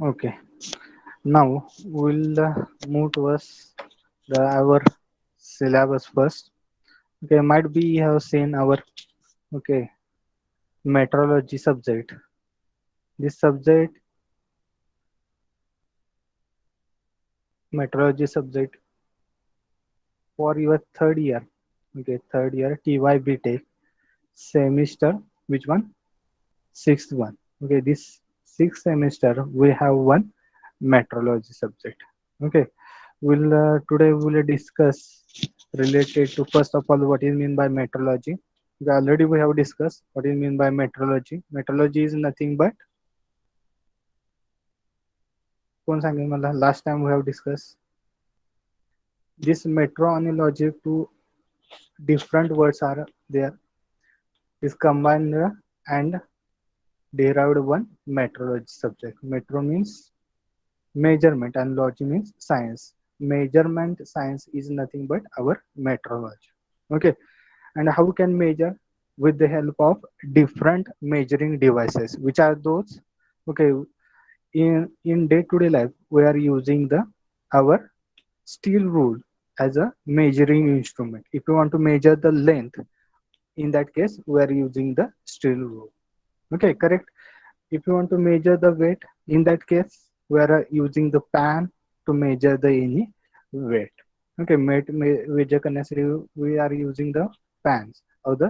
Okay. Now we'll move towards our syllabus first. Okay, might be you have seen our okay metrology subject. This subject, metrology subject for your third year. Okay, third year TYB Tech semester. Which one? Sixth one. Okay, this sixth semester we have one metrology subject. Okay, we'll today we will discuss related to first of all what is mean by metrology. Already we have discussed what is mean by metrology. Metrology is nothing but कोण सांगेल मला last time we have discussed this metro analogy to different words are there is combined and derived one metrology subject. Metro means measurement and logy means science. Measurement science is nothing but our metrology. Okay, and how we can measure with the help of different measuring devices. Which are those? Okay, in day-to-day life we are using the our steel rule as a measuring instrument. If you want to measure the length, in that case we are using the steel rule. Okay, correct. If you want to measure the weight, in that case, we are using the pan to measure the any weight. Okay, measure करण्यासाठी we are using the pans or the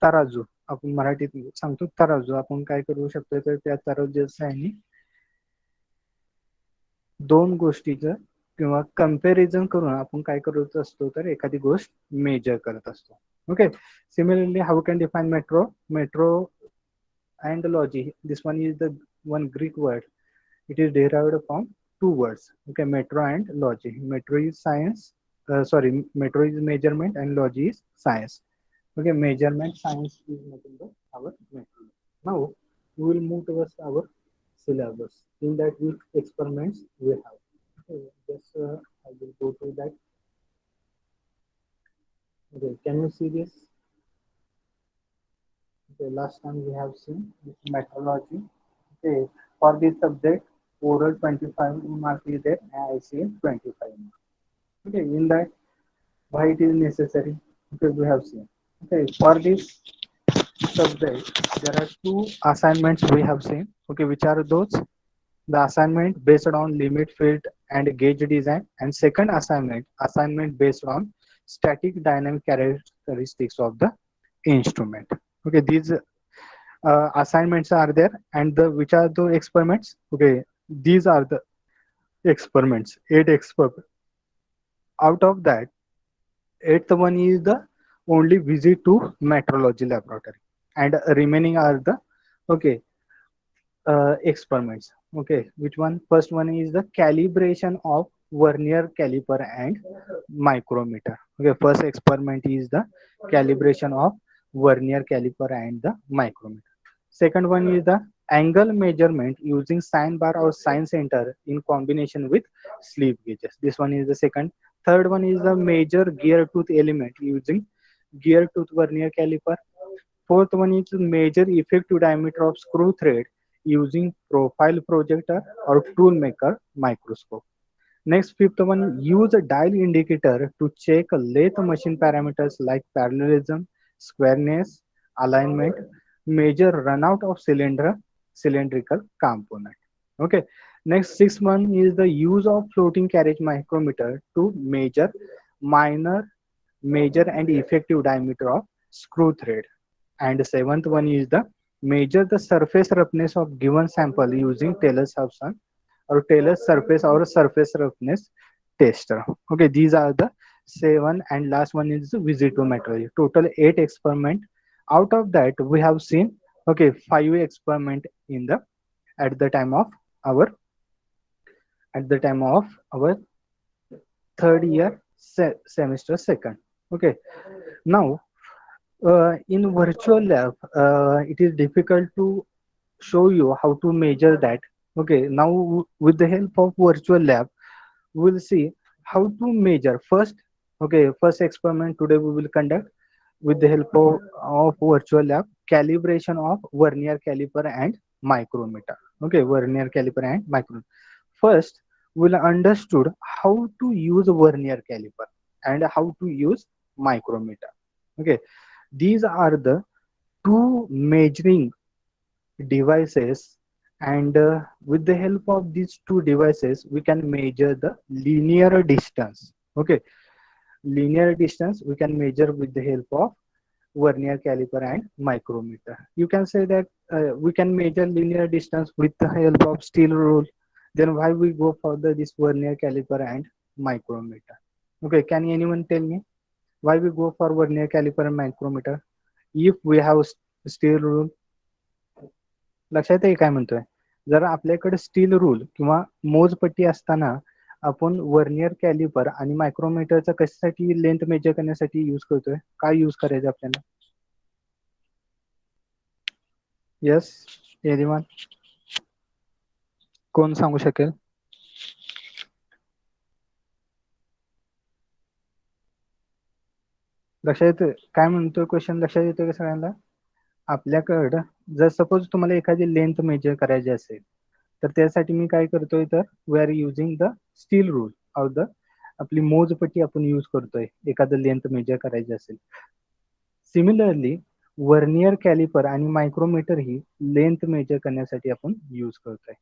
तराजू. आपण मराठीत सांगतो तराजू. आपण काय करू शकतो तर त्या तराजूच्या ह्यानी दोन गोष्टीचं किंवा कंपॅरिझन करून आपण काय करत असतो तर एखादी गोष्ट मेजर करत असतो. Okay, similarly how we can define metro and logi. This one is the one Greek word. It is derived from two words. Okay, metro and logi. Metro is science. Sorry, metro is measurement and logi is science. Okay, measurement science is nothing but our metro. Now we will move towards our syllabus. In that, which experiments we have. Okay, just I will go to that. Okay, can you see this? Okay, last time we have seen metrology. Okay, for this subject, oral 25 mark is there, and I see 25 mark. Okay, in that, why it is necessary? Okay, we have seen. Okay, for this subject, there are two assignments we have seen. Okay, which are those? The assignment based on limit field and gauge design, and second assignment based on static dynamic characteristics of the instrument. Okay, these assignments are there, and the which are the experiments? Okay, these are the experiments, 8 experiments. Out of that, eighth one is the only visit to metrology laboratory, and remaining are the okay experiments. Okay, which one? First one is the calibration of vernier caliper and micrometer. Okay, first experiment is the calibration of vernier caliper and the micrometer. Second one is the angle measurement using sine bar or sine center in combination with sleep gauges. This one is the second. Third one is the major gear tooth element using gear tooth vernier caliper. Fourth one is measure effective diameter of screw thread using profile projector or tool maker microscope. Next, fifth one, use a dial indicator to check lathe machine parameters like parallelism, squareness, alignment, measure runout of cylindrical component. Okay. Next, sixth one is the use of floating carriage micrometer to minor measure and effective diameter of screw thread. And the seventh one is the measure the surface roughness of given sample using Taylor-Hobson or Taylor surface or surface roughness tester. Okay, these are the seven, and last one is the visit to metrology. Total 8 experiment. Out of that, we have seen okay 5 experiment in the at the time of our at the time of our third year semester second. Okay, now in virtual lab, it is difficult to show you how to measure that. Okay, now with the help of virtual lab, we'll see how to measure first. Okay, first experiment today we will conduct with the help of virtual lab calibration of vernier caliper and micrometer. Okay, vernier caliper and micrometer. First, we'll understood how to use vernier caliper and how to use micrometer. Okay, these are the two measuring devices, and with the help of these two devices we can measure the linear distance. Okay, linear distance we can measure with the help of vernier caliper and micrometer. You can say that we can measure linear distance with the help of steel rule. Then why we go further this vernier caliper and micrometer? Okay, can anyone tell me why we go for vernier caliper and micrometer if we have steel rule? लक्षात आहे काय म्हणतोय? जर आपल्याकडे steel rule किंवा मोजपट्टी असताना आपण vernier calliper आणि मायक्रोमीटरचा कशासाठी लेंथ मेजर करण्यासाठी यूज करतोय? काय यूज करायचं आपल्याला? यस, एनिवन कोण सांगू शकेल? लक्षात येतोय काय म्हणतोय क्वेश्चन? लक्षात येतोय का सगळ्यांना? आपल्याकडं जर सपोज तुम्हाला एखादी लेंथ मेजर करायची असेल तर त्यासाठी मी काय करतोय, तर we are using the steel rule or the आपली मोजपट्टी आपण यूज करतोय एखादं लेंथ मेजर करायची असेल. सिमिलरली वर्नियर कॅलिपर आणि मायक्रोमीटर ही लेंथ मेजर करण्यासाठी आपण यूज करतोय.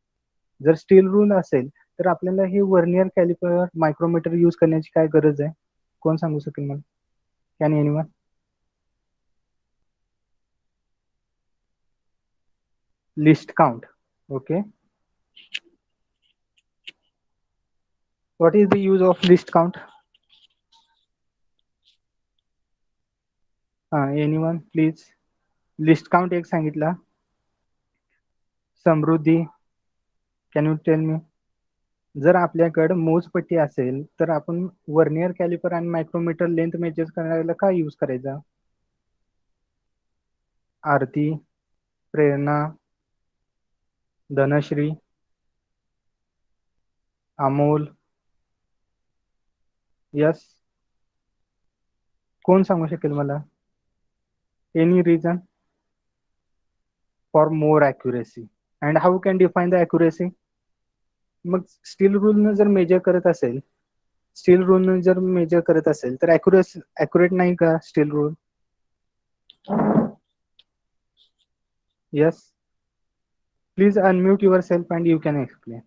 जर स्टील रूल असेल तर आपल्याला हे वर्नियर कॅलिपर मायक्रोमीटर यूज करण्याची काय गरज आहे? कोण सांगू शकेल मला? Can anyone? List count. Okay, what is the use of list count? Anyone please? List count एक सांगितला. समृद्धी, कॅन यू टेल मी? जर आपल्याकडे मोजपट्टी असेल तर आपण वर्नियर कॅलिपर आणि मायक्रोमीटर लेंथ मेजर करायला काय यूज करायचा? आरती, प्रेरणा, धनश्री, अमोल, यस, कोण सांगू शकेल मला? Any reason? For more accuracy. And how can define the accuracy? Mug steel rule जर मेजर करत असेल, स्टील रूल जर मेजर करत असेल तर अॅक्युरेट नाही का steel rule? Yes, please unmute yourself and you can explain.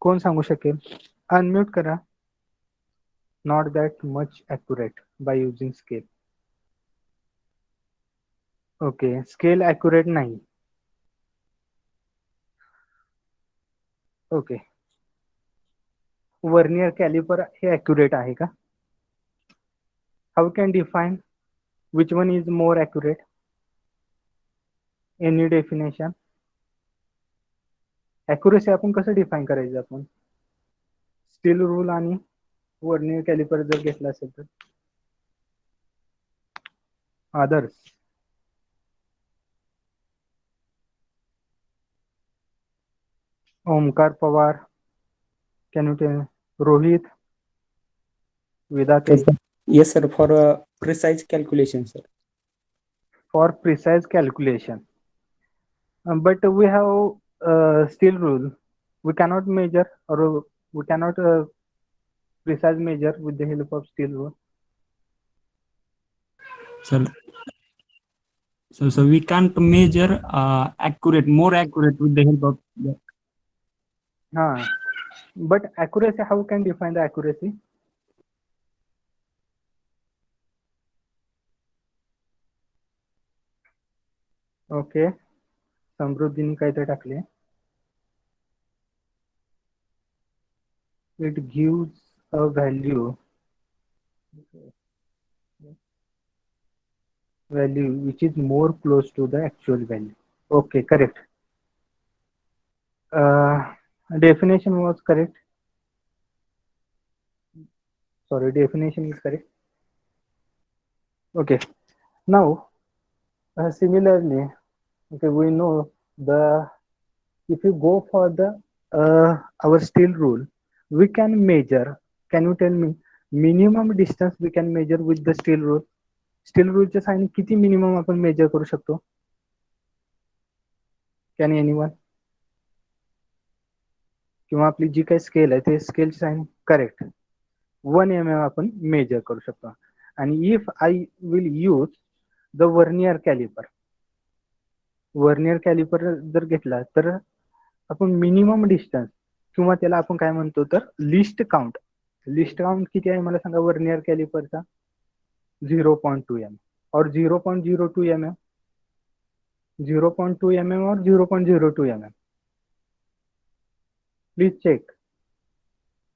कोण सांगू शकेल? अनम्यूट करा. Not that much accurate by using scale. Okay, scale accurate नाही. ओके, वर्नियर कॅलिपर हे अॅक्युरेट आहे का? How can define which one is more accurate? Any definition? Accuracy आपण कसं डिफाईन करायचं? आपण स्टील रूल आणि वर्नियर कॅलिपर जर घेतला असेल तर others. Omkar Pawar, can you tell? Rohit, वेदाते? Yes, sir. For a precise calculation, sir. For precise calculation. But we have steel rule. We cannot measure or we cannot precise measure with the help of steel rule. Sir, so we can't measure more accurate with the help of But accuracy, how can define the accuracy? Okay, समृद्धीने काहीतरी टाकले. It gives a value which is more close to the actual value. Okay, correct. Definition was correct. Sorry, definition is correct. Okay, now similarly, okay, we know the if you go for the our steel rule, we can measure. Can you tell me minimum distance we can measure with the steel rule? Steel रूलच्या साहाय्याने किती minimum आपण measure करू शकतो? Can anyone? किंवा आपली जी काही scale आहे ते स्केलची साहाय्याने करेक्ट 1 mm आपण मेजर करू शकतो. आणि if I will use the vernier calliper, vernier caliper जर घेतला तर आपण मिनिमम डिस्टन्स किंवा त्याला आपण काय म्हणतो तर लिस्ट काउंट, लिस्ट काउंट किती आहे मला सांगा वर्नियर कॅलिपरचा? 0.2 mm और 0.02 mm, 0.2 mm और 0.02 mm, प्लीज चेक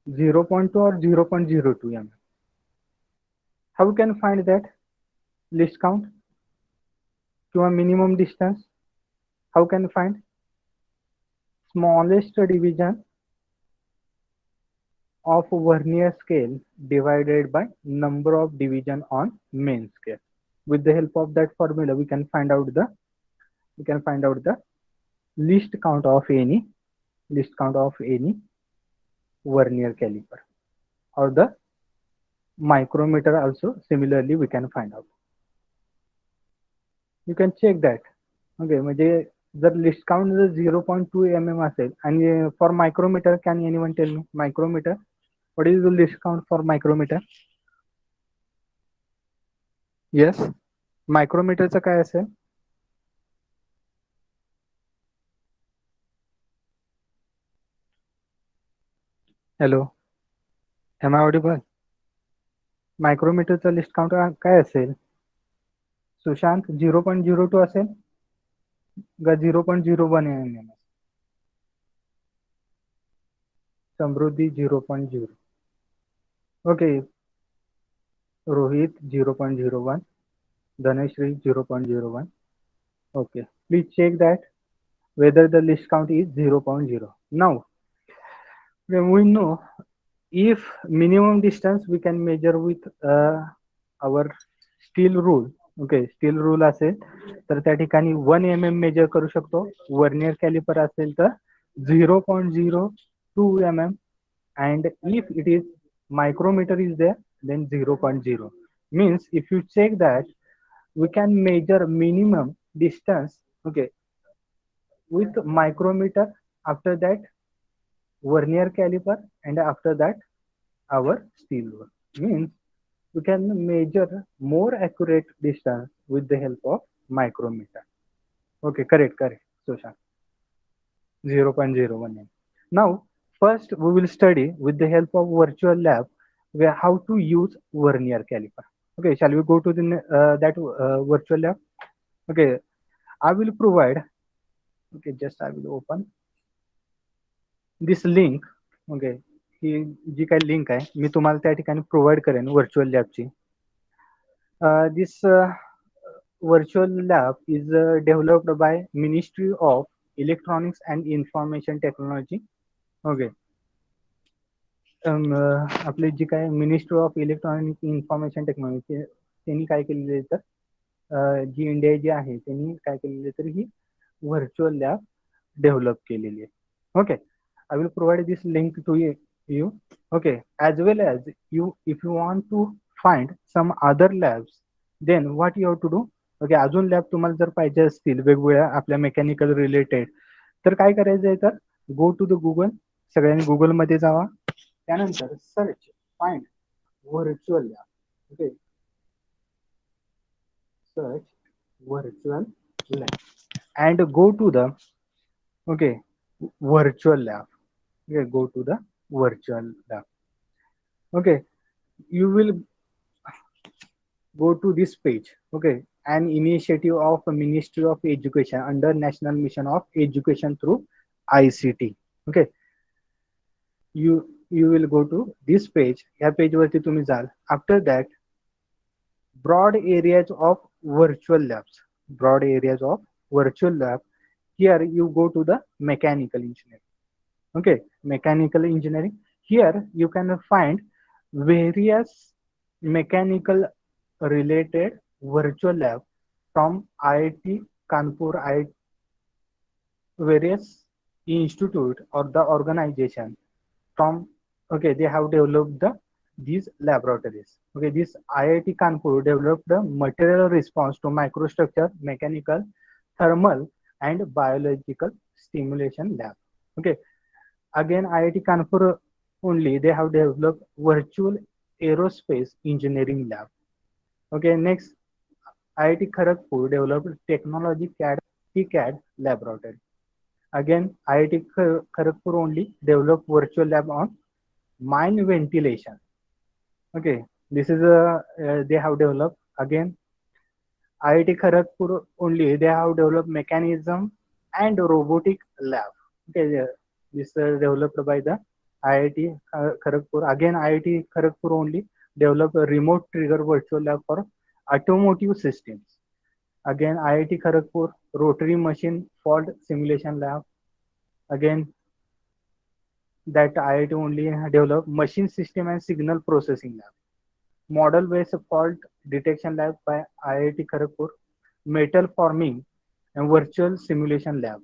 0.2 और 0.02 mm. How we can find that list count किंवा minimum distance? How can we find smallest division of vernier scale divided by number of division on main scale? With the help of that formula, we can find out the list count of any vernier caliper, or the micrometer also similarly we can find out. You can check that. Okay, म्हणजे जर list count जर 0.2 mm असेल आणि for micrometer can anyone tell me micrometer what is the list count for micrometer? Yes, मायक्रोमीटरचं काय असेल? Hello, am I audible? मायक्रोमीटरचं list count काय असेल सुशांत? 0.02 असेल का 0.01 mm? Samriddhi 0.0, okay. Rohit 0.01, Dhanashri 0.01. Okay, please check that whether the list count is 0.0. Now, we know if minimum distance we can measure with our steel rule. Okay, steel rule असेल तर त्या ठिकाणी 1 mm major करू शकतो. Vernier calliper असेल तर 0.02 mm, and if it is micrometer is there then 0.0. Means if you check that we can measure minimum distance, okay, with micrometer, after that vernier caliper, and after that our steel rule. Means we can measure more accurate distance with the help of micrometer. Okay, correct, Sushant. 0.01 mm. Now first we will study with the help of virtual lab where how to use vernier caliper. Okay, shall we go to the that virtual lab? Okay, I will provide, okay, just I will open this link. Okay, ही जी काही link आहे मी तुम्हाला त्या ठिकाणी provide करेन virtual लॅबची. This virtual lab is developed by Ministry of Electronics and Information Technology. Okay, आपली जी काय ministry of electronic information technology त्यांनी काय केलेलं आहे तर जी इंडिया जी आहे त्यांनी काय केलेलं आहे तर ही व्हर्च्युअल लॅब डेव्हलप केलेली आहे. Okay, I will provide this link to you. Okay, as well as you, if you want to find some other labs, then what you have to do? Okay, अजून lab तुम्हाला जर पाहिजे असतील वेगवेगळ्या आपल्या mechanical related तर काय करायचं आहे तर गो टू द गुगल. सगळ्यांनी गुगल मध्ये जावा, त्यानंतर search find virtual lab. Okay, search virtual lab and go to the, okay, virtual lab. Okay, go to the virtual lab. Okay, you will go to this page. Okay, an initiative of Ministry of Education under National Mission of Education through ICT. Okay, you will go to this page. या page वरती तुम्ही जाल. After that, broad areas of virtual labs. Broad areas of virtual lab. Here you go to the mechanical engineering. Okay, mechanical engineering. Here you can find various mechanical related virtual lab from IIT Kanpur, various institute or the organization from, okay, they have developed the these laboratories. Okay, this IIT Kanpur developed a material response to microstructure, mechanical, thermal, and biological stimulation lab. Okay, again IIT Kanpur only they have developed virtual aerospace engineering lab. Okay, next IIT Kharagpur developed technology CAD TCAD laboratory. Again, IIT Kharagpur only developed virtual lab on mine ventilation. Okay, this is a they have developed. Again, IIT Kharagpur only they have developed mechanism and robotic lab. Okay, this is developed by the IIT Kharagpur. Again, IIT Kharagpur only developed a remote trigger virtual lab for automotive systems. Again, IIT Kharagpur rotary machine fault simulation lab. Again, that IIT only developed machine system and signal processing lab. Model-based fault detection lab by IIT Kharagpur, metal forming and virtual simulation lab.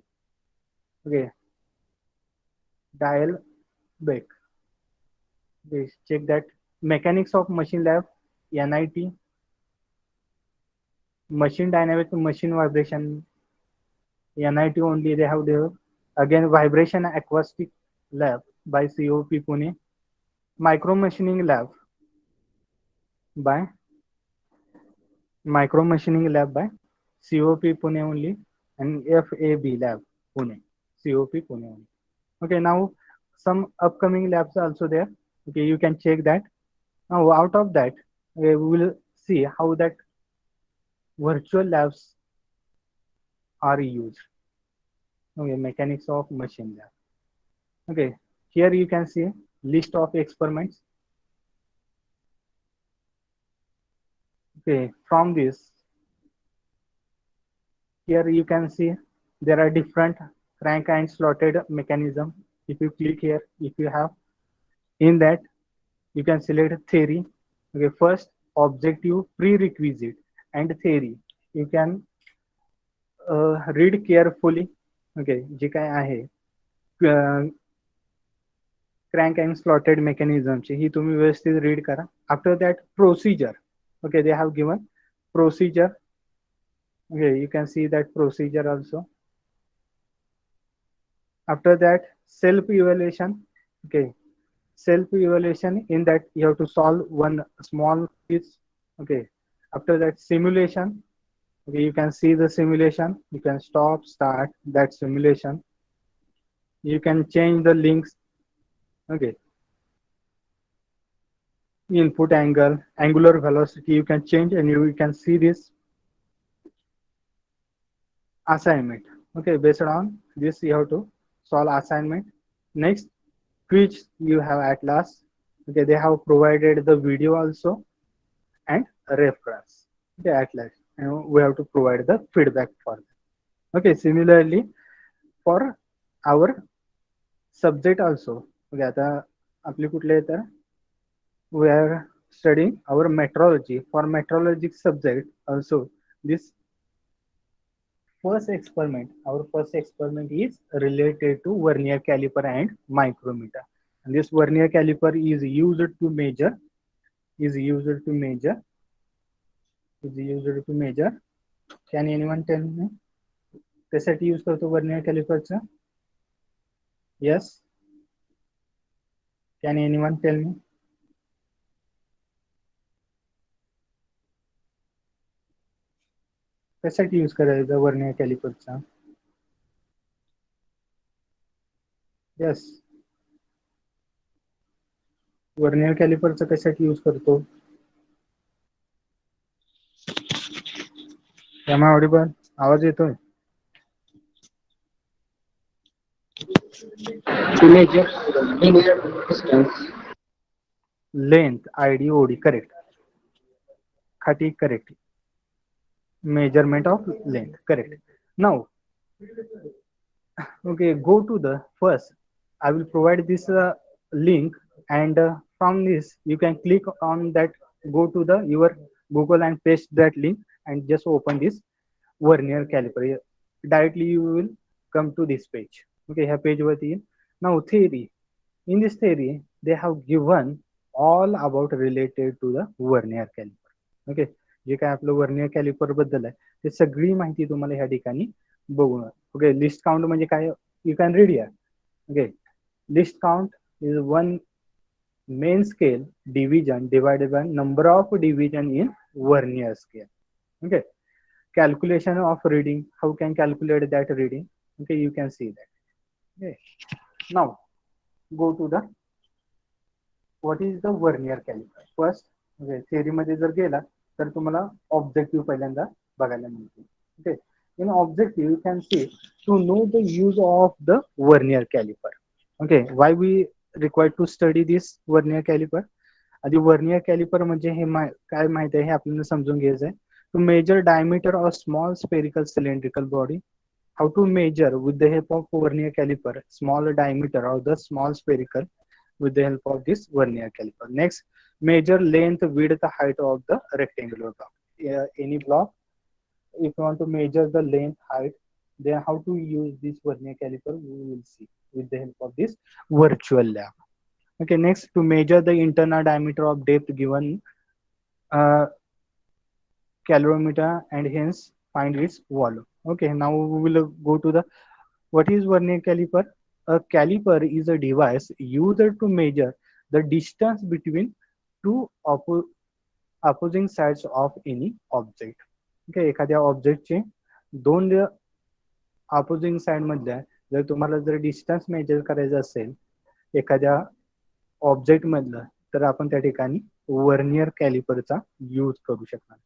Okay, dial back. Okay, check that. Mechanics of machine lab, NIT, machine dynamic machine vibration, NIT only they have developed. Again, vibration acoustic lab by COP Pune, micro machining lab by micro machining lab by COP Pune only, and FAB lab Pune, COP Pune only. Okay, now some upcoming labs are also there. Okay, you can check that. Now out of that, we will see how that virtual labs are used. Okay, mechanics of machine lab. Okay, here you can see list of experiments. Okay, from this, here you can see there are different crank and slotted mechanism. If you click here, if you have in that, you can select theory. Okay, first objective, prerequisite, and theory. You can read carefully. Okay, जे काय आहे crank and slotted मेकॅनिझमची ही तुम्ही व्यवस्थित read करा. After that procedure. Okay, they have given procedure. Okay, you can see that procedure also. After that, self evaluation. Okay, self evaluation, in that you have to solve one small piece. Okay, after that simulation. Okay, you can see the simulation, you can start that simulation, you can change the links. Okay, input angle, angular velocity you can change, and you can see this assignment. Okay, based on this you have to solve assignment. Next, quiz you have Atlas. Okay, they have provided the video also and reference. Okay, Atlas, and we have to provide the feedback for them. Okay, similarly for our subject also. Okay, आता आपले कुठले तर we are studying our metrology. For metrology subject also, this our first experiment is related to vernier caliper and micrometer. And this vernier caliper is used to measure, is used to measure, is used to measure. Can anyone tell me? कशासाठी use करतो vernier कॅलिपरचा? Yes. Can anyone tell me? कशासाठी use करायचा vernier कॅलिपरचा? Yes. Vernier कॅलिपरचा कशासाठी use करतो? Am I audible? आवाज येतोय? To measure linear distance. Length, IDOD, correct. Khati, correct. Measurement of length, correct. Now, okay, go to the first. I will provide this link, and from this you can click on that. Go to the your Google and paste that link, and just open this vernier caliper. Directly you will come to this page. Okay, here page वरती. Now theory. In this theory, they have given all about related to the vernier caliper. Okay, जे काय आपलं vernier calliper बद्दल आहे ते सगळी माहिती तुम्हाला ह्या ठिकाणी बघून. ओके, लिस्ट काउंट म्हणजे काय, यू कॅन रीड या. Okay, list count is one main scale division divided by number of division in vernier scale. Okay, calculation of reading, how can calculate that reading? Okay, you can see that. Okay, now go to the what is the vernier caliper first. Okay, theory मध्ये जर गेला तर तुम्हाला objective पहिल्यांदा बघायला मिळते. Okay, in objective you can see to know the use of the vernier caliper. Okay, why we required to study this vernier caliper? आधी vernier calliper म्हणजे हे काय माहिती आहे हे आपल्याला समजून घ्यायचं आहे. To measure diameter of small spherical cylindrical body. How to measure with the help of vernier caliper small diameter of the small spherical with the help of this vernier caliper. Next, measure length, width, height of the rectangular block. Any block, if you want to measure the length, height, then how to use this vernier caliper we will see with the help of this virtual lab. Okay, next, to measure the internal diameter of depth given uh, calorimeter and hence find its volume. Okay, now we will go to the what is vernier caliper. A caliper is a device used to measure the distance between two opposing sides of any object. Okay, एखाद्या ऑब्जेक्टचे दोन opposing side मधल्या जर तुम्हाला जर distance major करायचं असेल एखाद्या object मधलं तर आपण त्या ठिकाणी वर्नियर कॅलिपरचा यूज करू शकणार.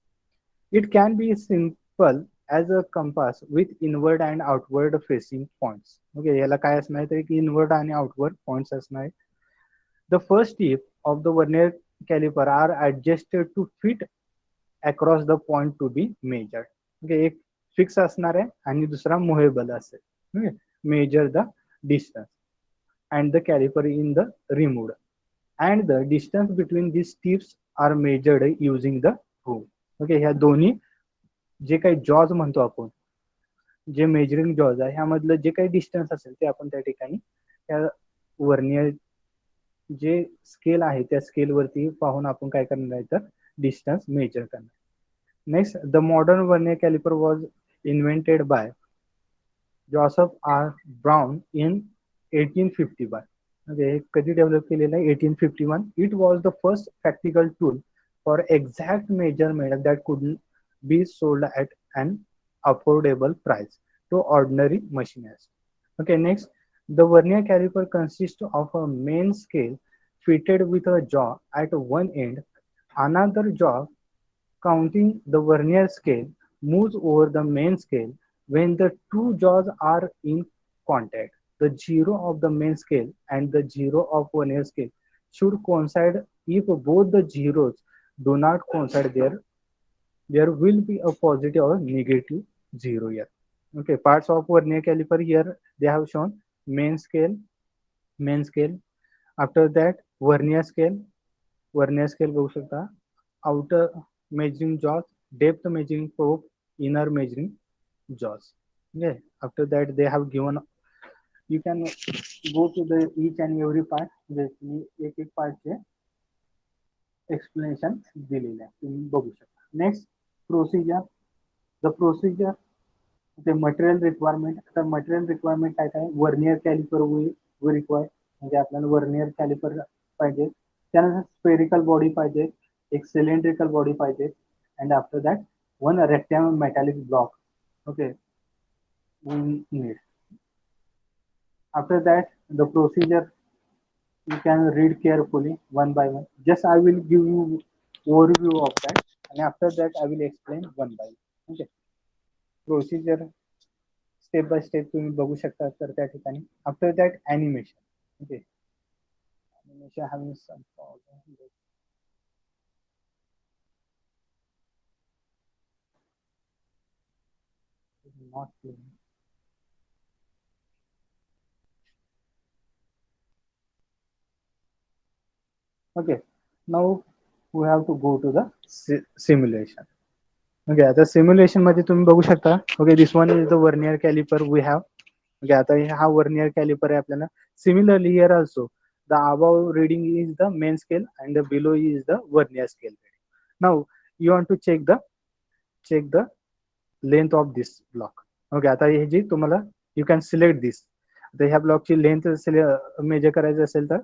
It can be simple as a compass with inward and outward facing points. Okay, याला काय असणार आहे की इनवर्ड आणि आउटवर्ड पॉइंट्स असणार आहे. The first tip of the vernier caliper are adjusted to fit across the point to be measured. Okay, एक fix असणार आहे आणि दुसरा मुव्हेबल असेल. Okay, measure the distance and the caliper in the removed and the distance between these tips are measured using the rule. Okay, ह्या दोन्ही जे काही jaws म्हणतो आपण जे मेजरिंग जॉज आहे ह्यामधलं जे काही डिस्टन्स असेल ते आपण त्या ठिकाणी त्या वर्नियर जे स्केल आहे त्या स्केलवरती पाहून आपण काय करणार आहे तर डिस्टन्स मेजर करणार. Next, the modern vernier caliper was invented by Joseph R Brown in 1851. म्हणजे कधी डेव्हलप केलेलं आहे 1851. It was the first practical tool for exact measurement that could be sold at an affordable price to ordinary machinists. Okay, next, the vernier caliper consists of a main scale fitted with a jaw at one end. Another jaw counting the vernier scale moves over the main scale when the two jaws are in contact. The zero of the main scale and the zero of vernier scale should coincide. If both the zeros do not coincide, there will be a positive or negative zero here. Okay, parts of vernier caliper here they have shown main scale. After that vernier scale बघू शकता, outer measuring jaws, depth measuring probe, inner measuring jaws. Okay, after that they have given, you can go to the each and every part, एक एक part चे explanation दिलेले आहे तुम्ही बघू शकता. Next, procedure. The procedure, the material requirement. तर material requirement काय काय, वर्नियर कॅलिपर वी रिक्वायर म्हणजे आपल्याला वर्नियर कॅलिपर पाहिजे, त्यानंतर स्पेरिकल बॉडी पाहिजे, एक सिलेंड्रिकल बॉडी पाहिजे, and after that one rectangle metallic block. Okay, need. After that the procedure you can read carefully one by one. Just I will give you overview of that, and after that I will explain one by one. Okay, procedure step by step तुम्ही बघू शकता तर त्या ठिकाणी. After that animation. Okay, animation having some problem. Not clear. Okay, now we have to go to the simulation. Okay, आता simulation मध्ये तुम्ही बघू शकता. Okay, this one is the vernier caliper we have. Okay, आता हा vernier caliper आहे आपल्याला. Similarly here also The above reading is the main scale and the below is the vernier scale reading. Now you want to check the length of this block. Okay, आता हे जी तुम्हाला you can select this. आता ह्या ब्लॉकची length major करायचं असेल तर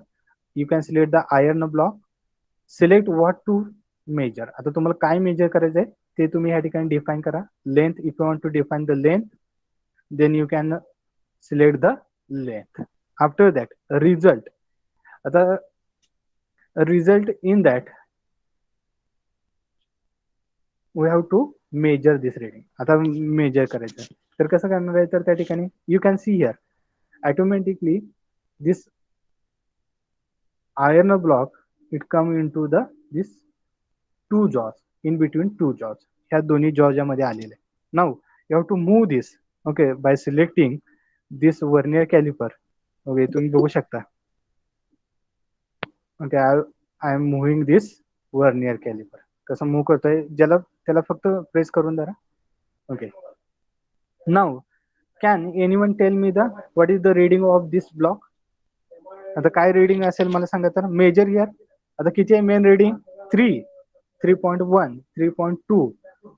you can select the iron block. Select what to measure. आता तुम्हाला काय मेजर करायचं आहे ते तुम्ही ह्या ठिकाणी डिफाईन करा. Length, if you want to define the length, then you can select the length. After that, result. आता result in that we have to measure this reading. आता मेजर करायचं तर कसं करणार आहे तर त्या ठिकाणी you can see here automatically this iron block it come into the this two jaws, in between two jaws. ह्या दोन्ही jaws मध्ये आलेले. Now you have to move this, okay, by selecting this vernier caliper. Okay, तुम्ही बघू शकता. Okay, I am moving this vernier caliper. कसं move करतोय ज्याला त्याला फक्त प्रेस करून धरा. Okay. Now can anyone tell me the what is the reading of this block? आता काय रीडिंग असेल मला सांगा तर मेजर हियर. आता किती आहे मेन रीडिंग 3, 3.1, 3.2,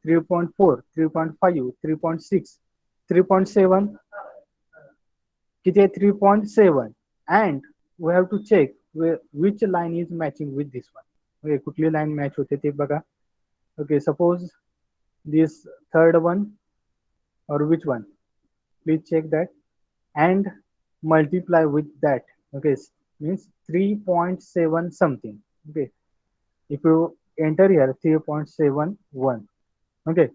3.4, 3.5, 3.6, 3.7, किती आहे 3.7 and we have to check which line is matching with this one. Okay, कुठली लाईन मॅच होते ते बघा. Okay, suppose this third one or which one, please check that and multiply with that. Okay, means 3.7 something. Okay, if you enter here 3.71, okay,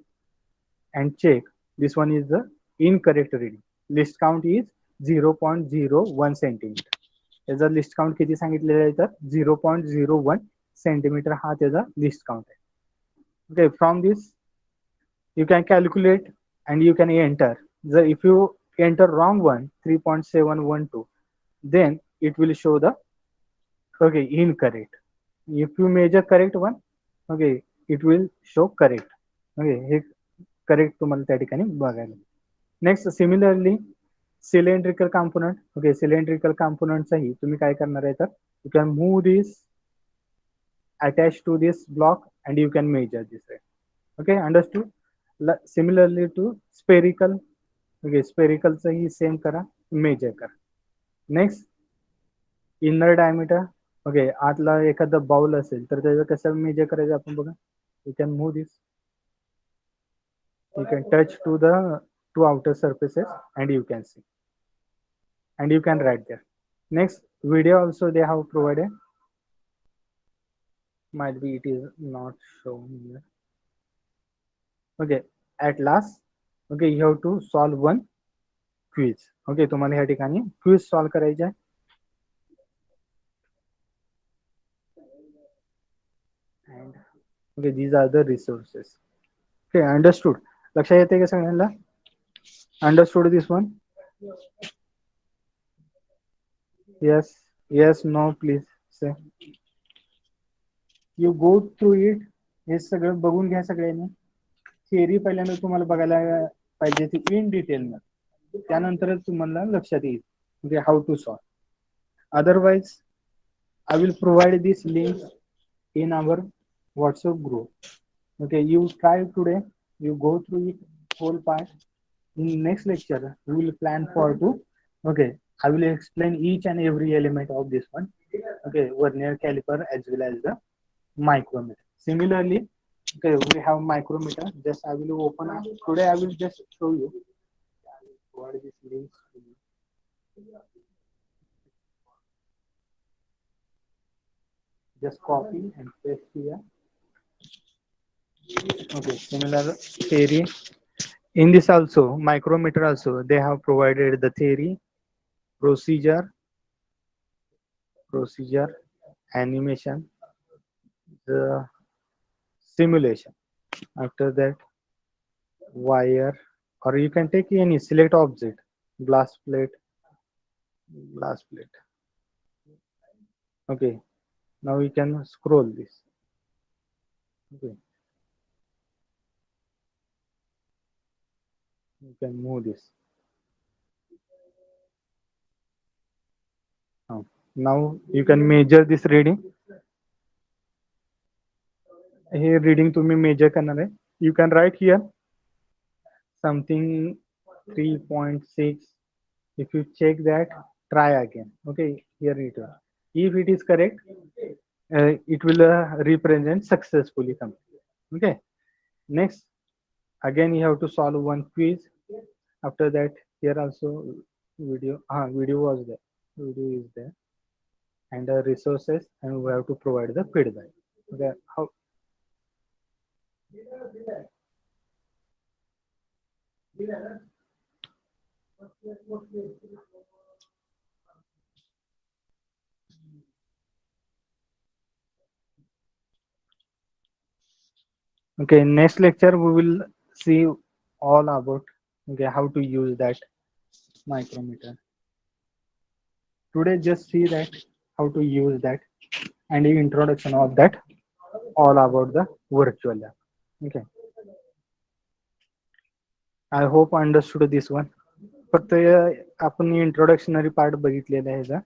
and check this one is the incorrect reading. List count is 0.01 centimeter. त्याचा list count किती सांगितलेलं आहे तर 0.01 centimetre हा त्याचा list count आहे. Okay, from this you can calculate and you can enter. If you enter wrong one 3.712, then it will show the okay incorrect. If you measure correct one, okay, it will show correct. Okay, हे correct तुम्हाला त्या ठिकाणी बघायला. Next, similarly cylindrical component. Okay, cylindrical component चाही तुम्ही काय करणार आहे तर you can move this attached to this block and you can measure this rate. Okay, understood? Similarly to spherical. Okay, spherical चाही सेम करा, मेजर करा. Next inner diameter. ओके, आतला एखादा बाउल असेल तर त्याचं कसं मेजर करायचं आपण बघा. You can move this, you can touch to the two outer surfaces and you can see and you can write there. Next video also they have provided, might be it is not shown here. Okay, at last, okay, you have to solve one quiz. Okay, तुम्हाला ह्या ठिकाणी quiz solve करायचे आहे. And okay, these are the resources. Okay, understood? लक्षात येते का सगळ्यांना? Understood this one? Yes, yes, no, please say. You go through it. हे सगळं बघून घ्या सगळ्यांनी. थिअरी पहिल्यांदा तुम्हाला बघायला पाहिजे ती इन डिटेल मध्ये, त्यानंतरच तुम्हाला लक्षात येईल म्हणजे how to solve. Otherwise I will provide this link in our WhatsApp group. Okay, you try today, you go through it whole part. In next lecture, we will plan for to, okay, I will explain each and every element of this one. Okay, vernier caliper as well as the micrometer. Similarly, okay, we have micrometer. Just I will open up. Today I will just show you. What is this link? Just copy and paste here. Okay, similar theory. In this also, micrometer also, they have provided the theory, procedure, animation, the simulation. After that, wire, or you can take any select object, glass plate. Okay, now we can scroll this. Okay, you can move this. Now you can measure this reading. हे reading तुम्ही measure करणार आहे. You can write here something 3.6. If you check that, try again. Okay, here it is. If it is correct, it will represent successfully complete. Okay. Next, again you have to solve one quiz. After that, here also video. Video was there. Video is there, and the resources, and we have to provide the feedback. Okay. How? Okay. Next lecture we will see all about okay how to use that micrometer. Today just see that how to use that and the introduction of that all about the virtual lab. Okay. I hope understood this one. फक्त आपण introductory part बघितलेला आहे ह्याचा.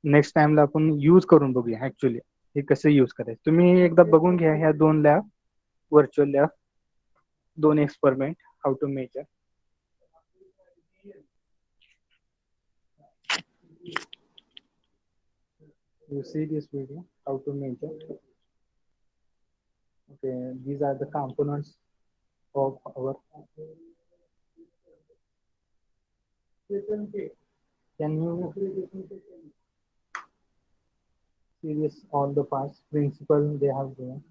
Next टाइमला आपण use करून बघूया actually हे कसं यूज करायचं. तुम्ही एकदा बघून घ्या ह्या दोन लॅब, व्हर्च्युअल लॅब, दोन experiment, how to measure. You see this video, how to measure. Okay, these are the components of our. Can you see this all the parts principle they have given?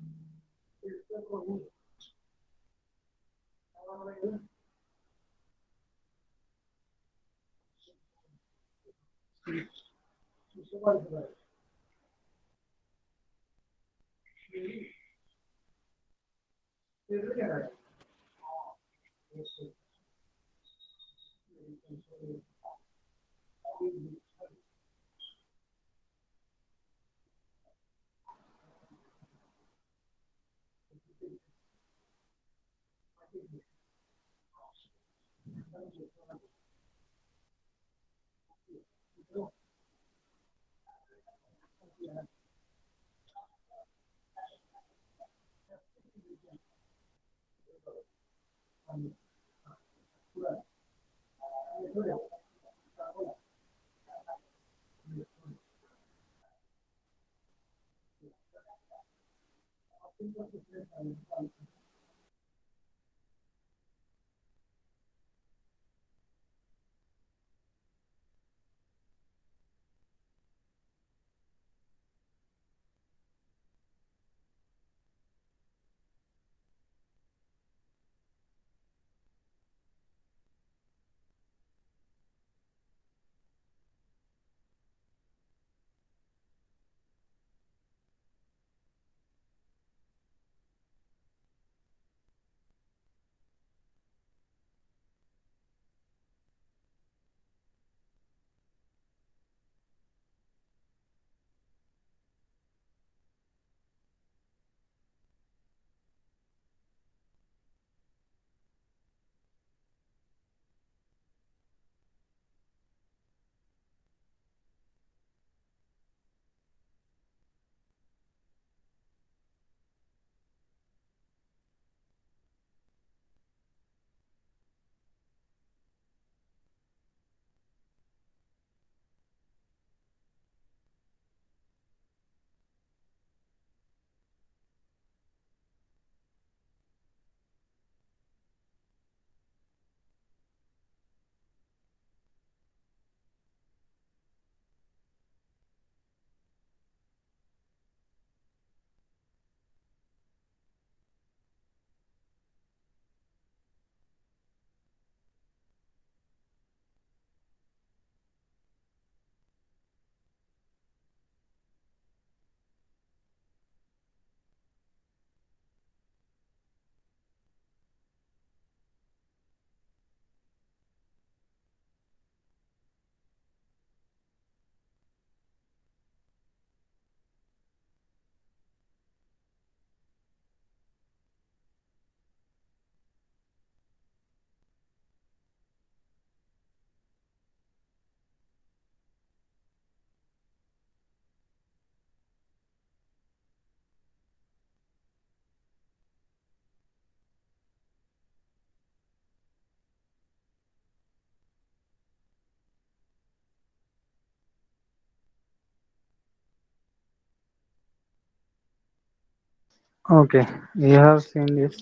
Okay, you have seen this.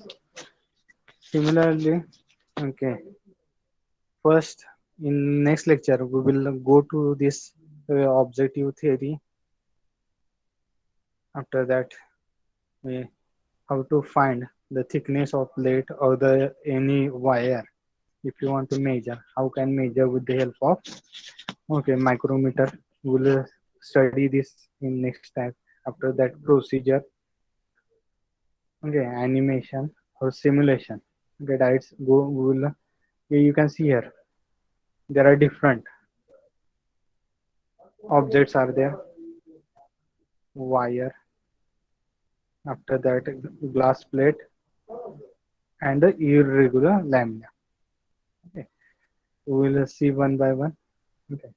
Similarly, okay, first in next lecture we will go to this objective theory. After that, we how to find the thickness of plate or the any wire if you want to measure. How can measure with the help of okay micrometer. We'll study this in next time. After that, procedure, okay, animation or simulation. Okay, that's go. We'll you can see here there are different objects are there, wire, after that glass plate and the irregular lamina. Okay, we will see one by one. Okay,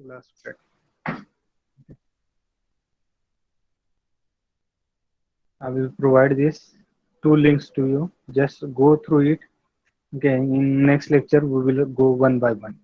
glass plate. I will provide this two links to you. Just go through it. Okay, in next lecture we will go one by one.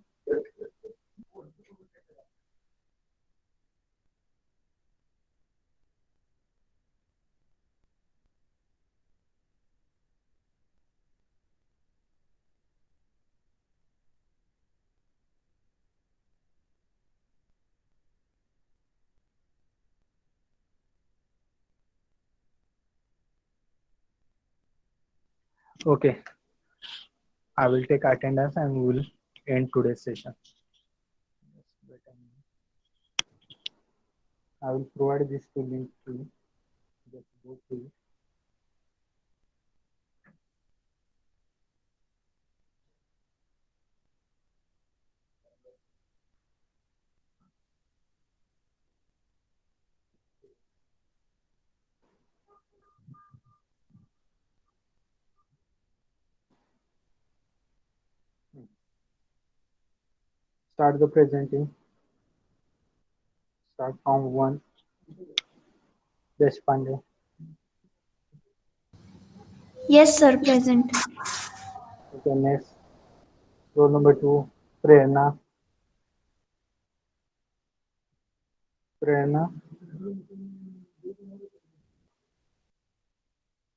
Okay, I will take attendance and we will end today's session. I will provide these two links to you. Just go through it. Start the presenting. Start from one. Deshpande. Yes, sir, present. Okay, next. Roll number two. Prerna. Prerna.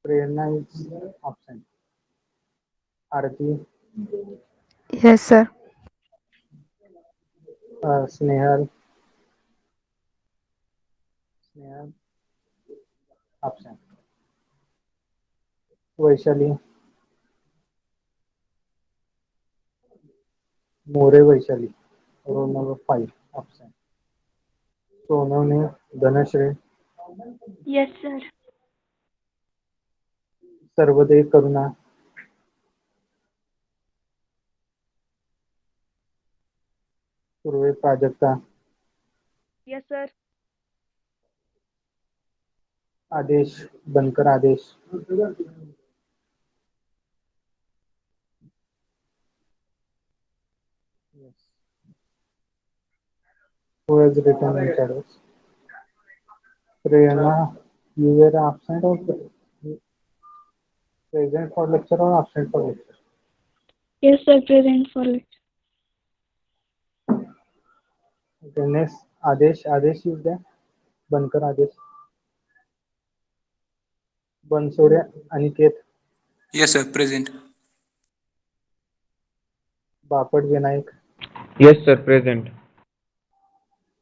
Prerna is absent. Arati. Yes, sir. Snehal. Snehal. Absent. Vaishali. More Vaishali. Roll number five. Absent. Sonone. Dhanashree. Yes, sir. Sarvade Karuna. Surve Prajakta. Yes, sir. आदेश बनकर आदेश. Yes. Who has written in shadows? Prerna, you were absent or present for lecture or absent for lecture? Yes, sir, present for lecture. Okay, next Adesh. Adesh is there. Bankar Adesh. Bansode Aniket. Yes, sir, present. Bapat Vinayak. Yes, sir, present.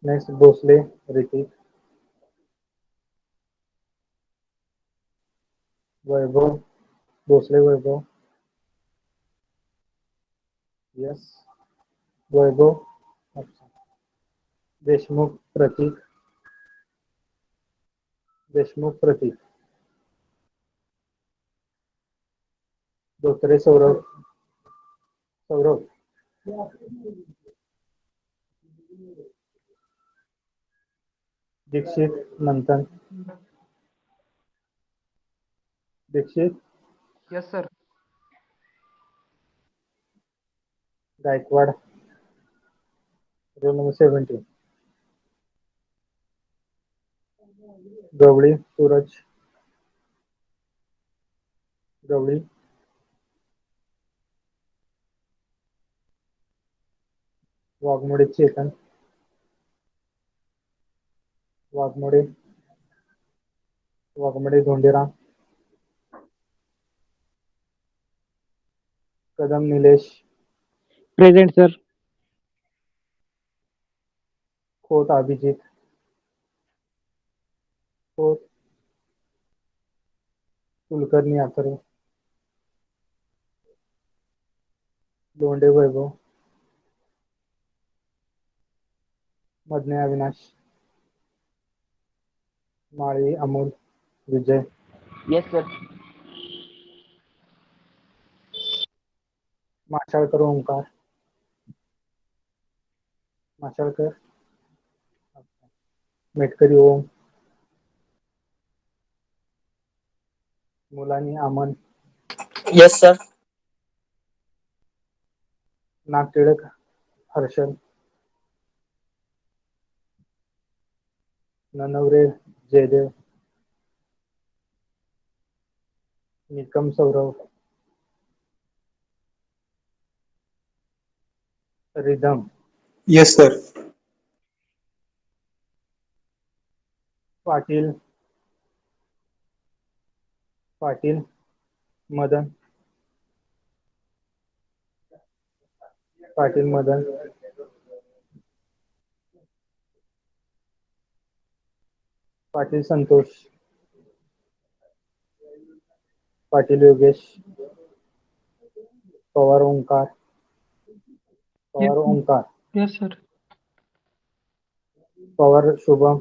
Next Bhosale Rutik. Vaibhav. Bhosale Vaibhav. Yes. Vaibhav. अच्छा. देशमुख प्रतीक. देशमुख प्रतीक. Dhotre Saurabh. Saurabh. Dixit Manthan. Dixit. Yes, sir. Gaikwad. Roll number 17. Gawali Suraj. Gawali. Waghmode Chetan. Waghmode Dhondiram, Kadam Nilesh, Present, sir. Khot Abhijit, Khot Kulkarni Atharva, Londhe Vaibhav, Madane Avinash, Mali Amol, Vijay, Yes, sir. Mashalkar Omkar, Mashalkar, Metkari Om, Mulani Aman, Yes, sir. Nagtilak Harshal, Nanaware Jaydev, Nikam Saurav, Ridam, Yes, sir. Patil Madan, Patil Madan, Patil Santosh, Patil Yogesh, Pawar Omkar, Yes, sir. Pawar Shubham,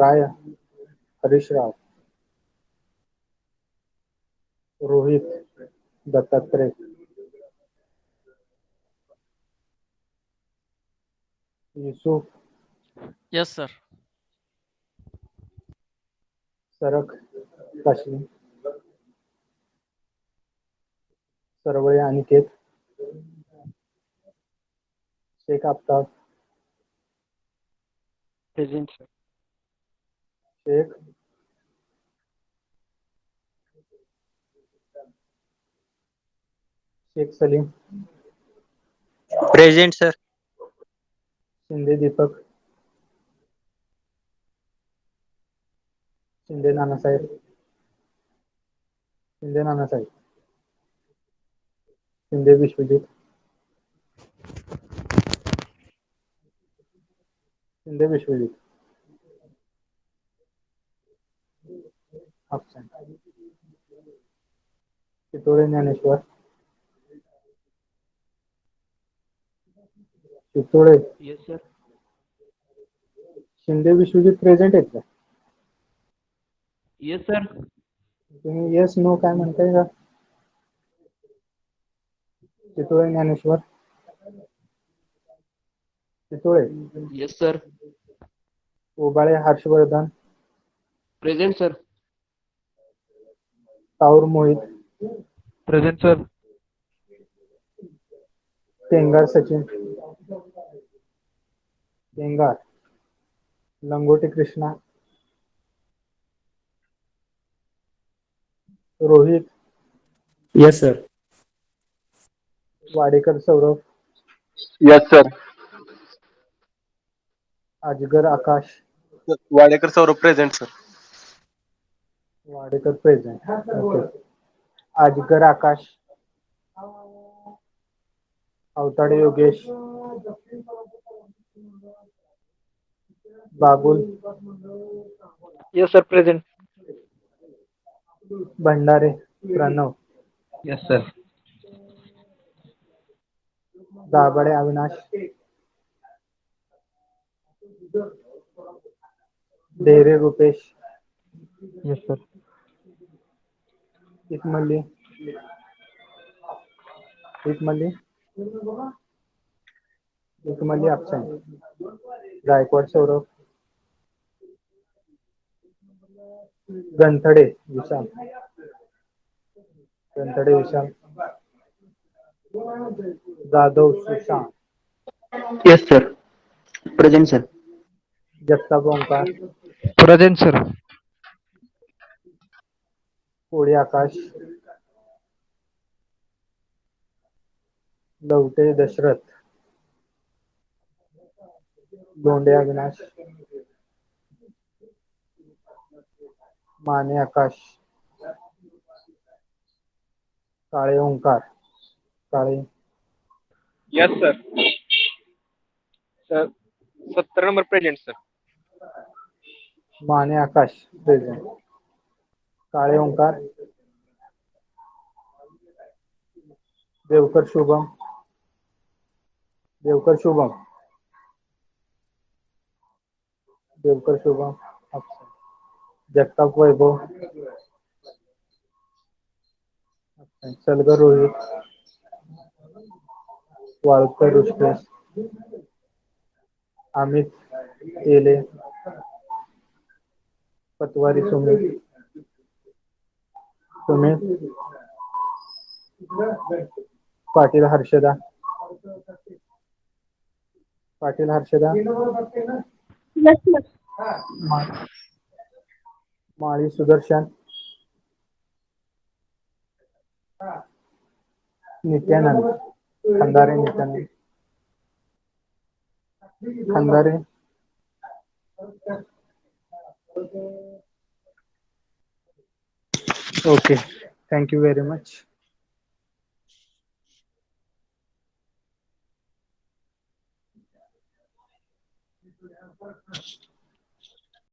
Rai Harish Rao, Rohit Dattatray, Yusuf, Yes, sir. Sarak काश्मी, Sarwale Aniket, Shaikh Aftab, Present, sir. Shaikh Salim, Present, sir. Shinde Deepak, Shinde Nanasaheb, Shinde Vishwajit, absent. Chitole Dnyaneshwar, Chitole, Yes, sir. Shinde Vishwajit present आहेत का? Yes, sir. तुम्ही yes no काय म्हणताय का? Chitole Dnyaneshwar, Chitole, Yes, sir. Obale Harshvardhan, Present, sir. ताऊर मोहित, Present, sir. टेंगार Sachin, लंगोटे Krishna, Rohit, Yes, sir. Wadekar Saurabh, Yes, sir. अजगर आकाश, Wadekar sir present, sir. Wadekar present. Okay. अजगर आकाश, अवताडे योगेश, बाबुल, Yes, sir. Present. भंडारे Pranav, Yes, sir. Dabhade Avinash, डेरे Rupesh, Yes, sir. इकमल्ली, absent. Gaikwad Saurabh, गंथडे विशाल, Jadhav Sushant, Yes, sir. Present, sir. Jagtap ओंकार, Present, sir. कोळी आकाश, लवटे दशरथ, लोंढे अविनाश, माने आकाश, काळे ओंकार, काळे Yes, sir. Sir, 70 number present, sir. माने आकाश present, काळे ओंकार, Devkar Shubham, Devkar Shubham, Devkar Shubham absent. Jagtap वैभव absent. Salgar Rohit, वाळकर Rishikesh, Amit एले, पतवारी Sumit, Sumit Patil Harshada, Patil Harshada, Yes, sir. मा- माळी Sudarshan, Nityanand, Khandare Nityanand, Khandare, okay, thank you very much.